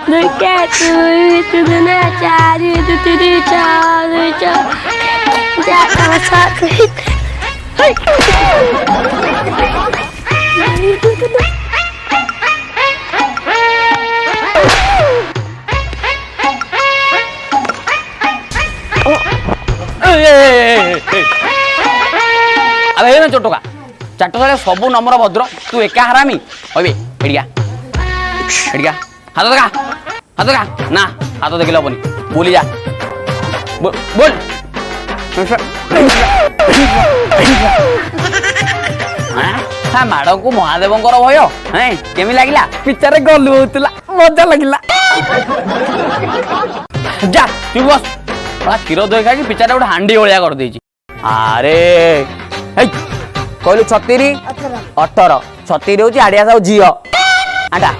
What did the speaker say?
दुईटा दुई दुना चार दुई चार सात अबे ना चोटका चाट सारे सब नंबर भद्र तू एका हरामी अबे एडिया हाथ का ना हाथ देखिले हबनी बोली जा बोल हाँ माड़ को महादेव भय है केमी लगिला पिचारे गलु होतला मजा लगिला जा तू बस क्षीर दही खाई पिचारे गोटे हांडी भलिया कर देछि अरे कहलु 36 18 36 हूँ आड़िया सब झील आटा